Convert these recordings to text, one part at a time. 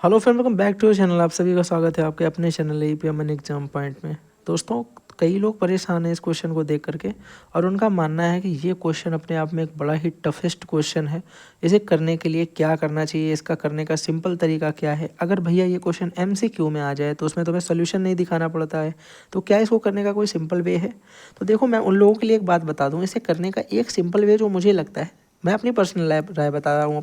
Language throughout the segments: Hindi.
Hello friend, welcome back to channel. आप सभी का स्वागत है आपके अपने चैनल एपीएमएन एग्जाम पॉइंट में। दोस्तों, कई लोग परेशान हैं इस क्वेश्चन को देख करके और उनका मानना है कि ये क्वेश्चन अपने आप में एक बड़ा ही टफेस्ट क्वेश्चन है। इसे करने के लिए क्या करना चाहिए, इसका करने का सिंपल तरीका क्या है। अगर भैया ये क्वेश्चन एमसीक्यू में आ जाए तो उसमें तुम्हें सोल्यूशन नहीं दिखाना पड़ता है, तो क्या इसको करने का कोई सिंपल वे है? तो देखो, मैं उन लोगों के लिए एक बात बता दूँ। इसे करने का एक सिंपल वे जो मुझे लगता है, मैं अपनी पर्सनल राय बता रहा हूँ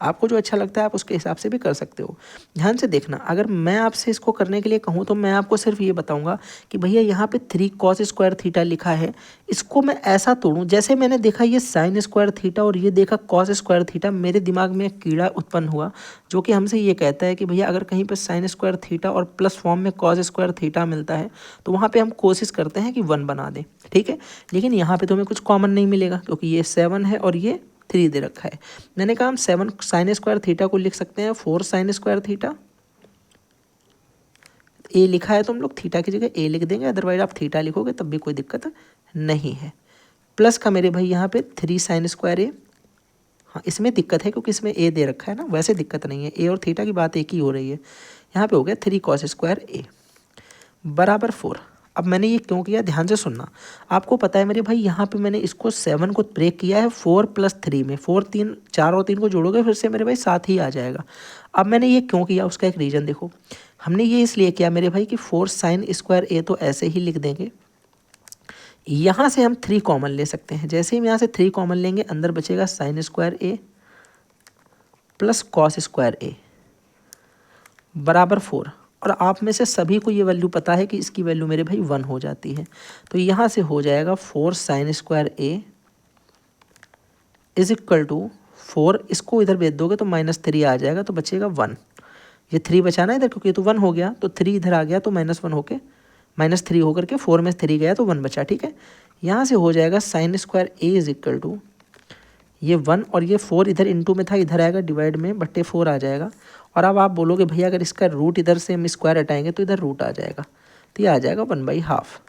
आपको जो अच्छा लगता है आप उसके हिसाब से भी कर सकते हो। ध्यान से देखना, अगर मैं आपसे इसको करने के लिए कहूँ तो मैं आपको सिर्फ ये बताऊंगा कि भैया यहाँ पे 3 कॉस स्क्वायर थीटा लिखा है, इसको मैं ऐसा तोड़ूं जैसे मैंने देखा ये साइन स्क्वायर थीटा और ये देखा कॉस स्क्वायर थीटा। मेरे दिमाग में एक कीड़ा उत्पन्न हुआ जो कि हमसे ये कहता है कि भैया अगर कहीं पर साइन स्क्वायर थीटा और प्लस फॉर्म में कॉस स्क्वायर थीटा मिलता है तो वहाँ पर हम कोशिश करते हैं कि 1 बना दें, ठीक है। लेकिन यहाँ पर तुम्हें कुछ कॉमन नहीं मिलेगा क्योंकि ये 7 है और ये 3 दे रखा है। मैंने कहा हम 7 साइन स्क्वायर थीटा को लिख सकते हैं 4 साइन स्क्वायर थीटा। ए लिखा है तो हम लोग थीटा की जगह ए लिख देंगे, अदरवाइज आप थीटा लिखोगे तब भी कोई दिक्कत नहीं है। प्लस का मेरे भाई यहाँ पे 3 साइन स्क्वायर ए। हाँ, इसमें दिक्कत है क्योंकि इसमें ए दे रखा है ना, वैसे दिक्कत नहीं है, ए और थीटा की बात एक ही हो रही है। यहाँ पे हो गया 3 कॉस स्क्वायर ए बराबर 4। अब मैंने ये क्यों किया, ध्यान से सुनना। आपको पता है मेरे भाई, यहाँ पे मैंने इसको 7 को ब्रेक किया है 4 + 3 में। 4 और 3 को जोड़ोगे फिर से मेरे भाई 7 ही आ जाएगा। अब मैंने ये क्यों किया, उसका एक रीज़न देखो। हमने ये इसलिए किया मेरे भाई कि 4 साइन स्क्वायर ए तो ऐसे ही लिख देंगे, यहाँ से हम 3 कॉमन ले सकते हैं। जैसे ही हम यहाँ से 3 कॉमन लेंगे, अंदर बचेगा साइन स्क्वायर ए प्लस कॉस स्क्वायर ए बराबर 4। और आप में से सभी को ये वैल्यू पता है कि इसकी वैल्यू मेरे भाई 1 हो जाती है। तो यहाँ से हो जाएगा 4 sine square A is equal to 4, इसको इधर भेज दोगे तो -3 आ जाएगा, तो बचेगा 1। ये 3 बचाना है इधर क्योंकि ये तो 1 हो गया, तो 3 इधर आ गया तो -1 होके -3 होकर के 4 में 3 गया तो 1 बचा, ठीक है। यहाँ से हो जाएगा sine square A is equal to ये 1 और ये 4 इधर इंटू में था, इधर आएगा डिवाइड में बट्टे 4 आ जाएगा। और अब आप बोलोगे भैया अगर इसका रूट इधर से हम स्क्वायर हटाएंगे तो इधर रूट आ जाएगा, तो ये आ जाएगा 1/2।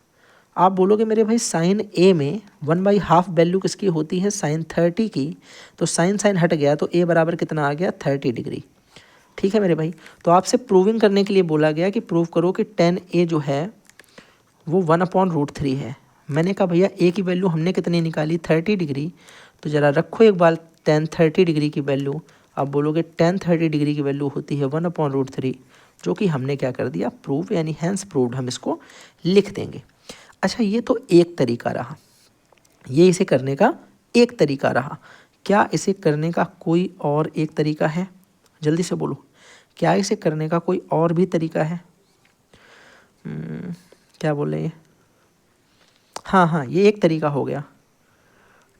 आप बोलोगे मेरे भाई साइन ए में 1/2 वैल्यू किसकी होती है, साइन 30 की। तो साइन साइन हट गया तो ए बराबर कितना आ गया, 30 डिग्री, ठीक है मेरे भाई। तो आपसे प्रूविंग करने के लिए बोला गया कि प्रूव करो कि tan ए जो है वो 1/√3 है। मैंने कहा भैया ए की वैल्यू हमने कितनी निकाली, 30 डिग्री। तो ज़रा रखो एक बार tan 30 डिग्री की वैल्यू। आप बोलोगे tan 30 डिग्री की वैल्यू होती है 1/√3, जो कि हमने क्या कर दिया, प्रूव, यानी हैंस प्रूव्ड हम इसको लिख देंगे। अच्छा, ये तो एक तरीका रहा, ये इसे करने का एक तरीका रहा। क्या इसे करने का कोई और एक तरीका है? जल्दी से बोलो, क्या इसे करने का कोई और भी तरीका है? क्या बोले ये? हाँ हाँ, ये एक तरीका हो गया।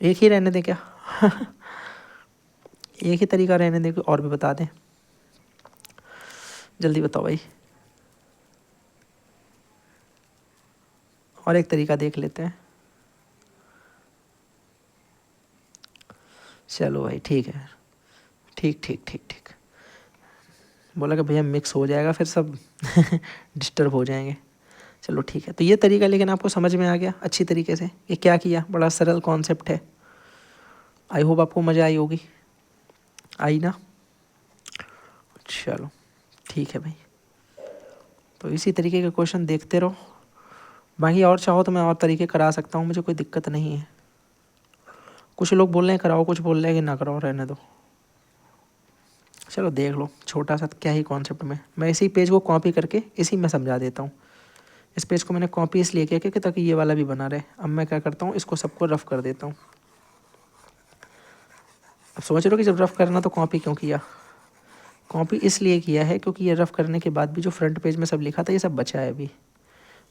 एक ही रहने दें क्या? एक ही तरीका रहने दें, कोई और भी बता दें? जल्दी बताओ भाई, और एक तरीका देख लेते हैं। चलो भाई, ठीक है, ठीक ठीक ठीक ठीक। बोला कि भैया मिक्स हो जाएगा फिर सब डिस्टर्ब हो जाएंगे। चलो ठीक है, तो ये तरीका लेकिन आपको समझ में आ गया अच्छी तरीके से ये क्या किया, बड़ा सरल कॉन्सेप्ट है। आई होप आपको मज़ा आई होगी, आई ना? चलो ठीक है भाई, तो इसी तरीके के क्वेश्चन देखते रहो। बाकी और चाहो तो मैं और तरीके करा सकता हूँ, मुझे कोई दिक्कत नहीं है। कुछ लोग बोल रहे हैं कराओ, कुछ बोल रहे हैं कि ना कराओ, रहने दो। चलो देख लो, छोटा सा क्या ही कॉन्सेप्ट में मैं इसी पेज को कॉपी करके इसी में समझा देता हूँ। इस पेज को मैंने कॉपी इसलिए किया कि ताकि ये वाला भी बना रहे। अब मैं क्या करता हूँ, इसको सबको रफ़ कर देता हूँ। अब सोच रहे हो कि जब रफ़ करना तो कॉपी क्यों किया? कॉपी इसलिए किया है क्योंकि ये रफ़ करने के बाद भी जो फ्रंट पेज में सब लिखा था ये सब बचा है अभी।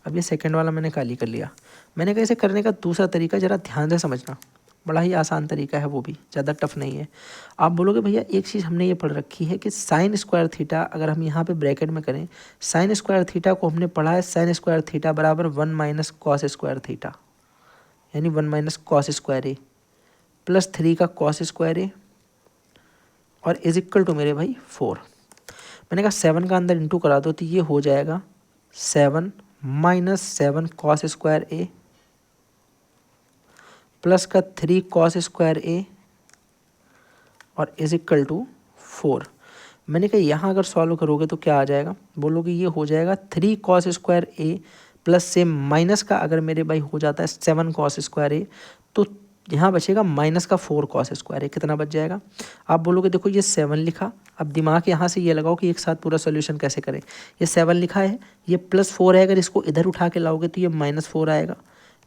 अब ये सेकंड वाला मैंने खाली कर लिया। मैंने कहा इसे करने का दूसरा तरीका ज़रा ध्यान से समझना, बड़ा ही आसान तरीका है, वो भी ज़्यादा टफ नहीं है। आप बोलोगे भैया एक चीज़ हमने ये पढ़ रखी है कि साइन स्क्वायर थीटा, अगर हम यहाँ पे ब्रैकेट में करें, साइन स्क्वायर थीटा को हमने पढ़ा है साइन स्क्वायर थीटा बराबर 1 - कॉस स्क्वायर थीटा, यानी 1 - कॉस स्क्वायर ए प्लस 3 का कॉस स्क्वायर ए और इज इक्वल टू मेरे भाई 4। मैंने कहा 7 का अंदर इंटू करा दो तो ये हो जाएगा 7 - 7 कॉस स्क्वायर ए प्लस का 3 कॉस स्क्वायर ए और इज इक्वल टू 4। मैंने कहा यहाँ अगर सॉल्व करोगे तो क्या आ जाएगा, बोलोगे ये हो जाएगा 3 कॉस स्क्वायर ए प्लस से माइनस का अगर मेरे भाई हो जाता है 7 कॉस स्क्वायर ए, तो यहाँ बचेगा माइनस का 4 कॉस स्क्वायर ए। कितना बच जाएगा, आप बोलोगे देखो ये 7 लिखा, अब दिमाग यहाँ से ये लगाओ कि एक साथ पूरा सोल्यूशन कैसे करें। ये 7 लिखा है, ये +4 है, अगर इसको इधर उठा के लाओगे तो ये -4 आएगा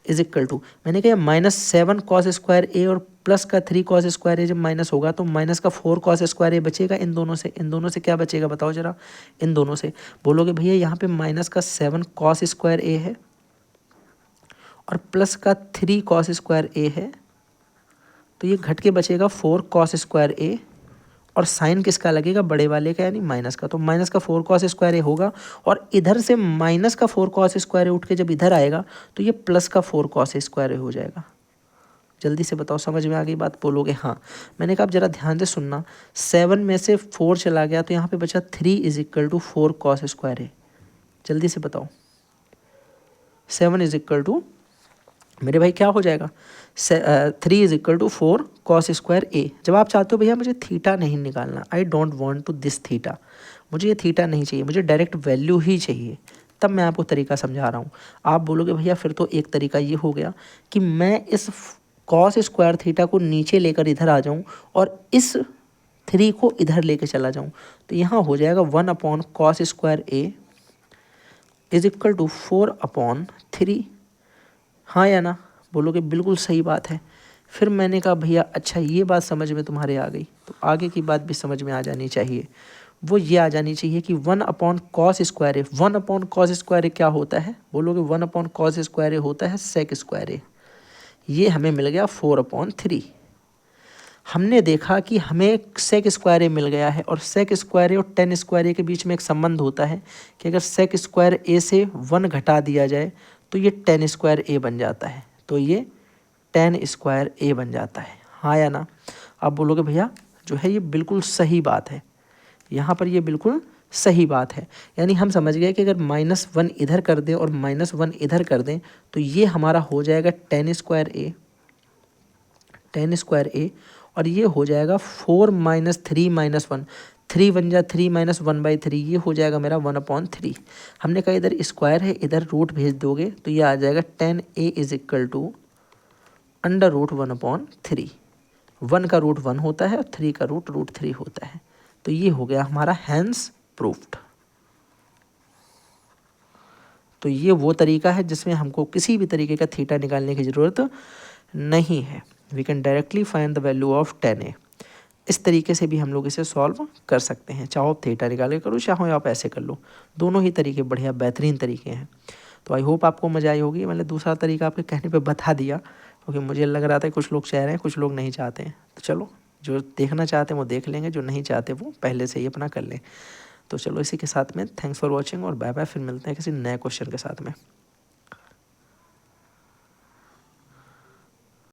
इज इक्वल टू, मैंने कहा -7 कॉस स्क्वायर ए और प्लस का 3 कॉस स्क्वायर ए जब माइनस होगा तो माइनस का 4 कॉस स्क्वायर ए बचेगा। इन दोनों से क्या बचेगा बताओ जरा, इन दोनों से। बोलोगे भैया यहाँ पे माइनस का 7 कॉस स्क्वायर ए है और प्लस का 3 कॉस स्क्वायर ए है, तो ये घट के बचेगा 4 कॉस स्क्वायर ए और साइन किसका लगेगा, बड़े वाले का यानी माइनस का, तो माइनस का 4 कॉस स्क्वायर ए होगा और इधर से माइनस का 4 कॉस स्क्वायर ए उठ के जब इधर आएगा तो ये प्लस का 4 कॉस स्क्वायर ए हो जाएगा। जल्दी से बताओ समझ में आ गई बात, बोलोगे हाँ। मैंने कहा आप जरा ध्यान से सुनना, 7 में से 4 चला गया तो यहाँ पे बचा 3 is equal to 4 cos square A. जल्दी से बताओ 7 इज इक्वल टू मेरे भाई क्या हो जाएगा, 3 is equal to 4 cos square A. जब आप चाहते हो भैया मुझे थीटा नहीं निकालना, I don't want to this theta, मुझे ये थीटा नहीं चाहिए, मुझे डायरेक्ट वैल्यू ही चाहिए, तब मैं आपको तरीका समझा रहा हूँ। आप बोलोगे भैया फिर तो एक तरीका ये हो गया कि मैं इस कॉस स्क्वायर थीटा को नीचे लेकर इधर आ जाऊँ और इस 3 को इधर लेके चला जाऊँ, तो यहाँ हो जाएगा 1 cos square A is equal to 4/3। हाँ या ना, बोलोगे बिल्कुल सही बात है। फिर मैंने कहा भैया अच्छा ये बात समझ में तुम्हारे आ गई तो आगे की बात भी समझ में आ जानी चाहिए, वो ये आ जानी चाहिए कि 1 कॉस स्क्वायर ए, 1 कॉस स्क्वायर ए क्या होता है, बोलोगे 1 कॉस स्क्वायर ए होता है सेक स्क्वायर ए। ये हमें मिल गया 4/3। हमने देखा कि हमें सेक स्क्वायर ए मिल गया है और सेक स्क्वायर ए और टेन स्क्वायर ए के बीच में एक संबंध होता है कि अगर सेक स्क्वायर ए से 1 घटा दिया जाए तो ये टेन स्क्वायर ए बन जाता है, तो ये टेन स्क्वायर ए बन जाता है। हाँ या ना, आप बोलोगे भैया जो है ये बिल्कुल सही बात है, यहाँ पर ये बिल्कुल सही बात है। यानी हम समझ गए कि अगर -1 इधर कर दें और -1 इधर कर दें तो ये हमारा हो जाएगा टेन स्क्वायर ए और ये हो जाएगा 4 - 3 - 1, 3 बन जा 3 - 1/3, ये हो जाएगा मेरा 1/3। हमने कहा इधर स्क्वायर है, इधर रूट भेज दोगे तो ये आ जाएगा 10a इज इक्वल टू √1/3। 1 का रूट 1 होता है और 3 का रूट √3 होता है, तो ये हो गया हमारा हैंस प्रूफ्ड। तो ये वो तरीका है जिसमें हमको किसी भी तरीके का थीटा निकालने की ज़रूरत नहीं है। We can directly find the value of 10a। इस तरीके से भी हम लोग इसे सॉल्व कर सकते हैं, चाहो आप थीटा निकाल के करो, चाहो आप ऐसे कर लो, दोनों ही तरीके बढ़िया बेहतरीन तरीके हैं। तो आई होप आपको मज़ा आई होगी। मैंने दूसरा तरीका आपके कहने पे बता दिया क्योंकि मुझे लग रहा था कुछ लोग चाह रहे हैं कुछ लोग नहीं चाहते हैं, तो चलो जो देखना चाहते हैं वो देख लेंगे, जो नहीं चाहते वो पहले से ही अपना कर लें। तो चलो इसी के साथ में थैंक्स फॉर वॉचिंग और बाय बाय, फिर मिलते हैं किसी नए क्वेश्चन के साथ में।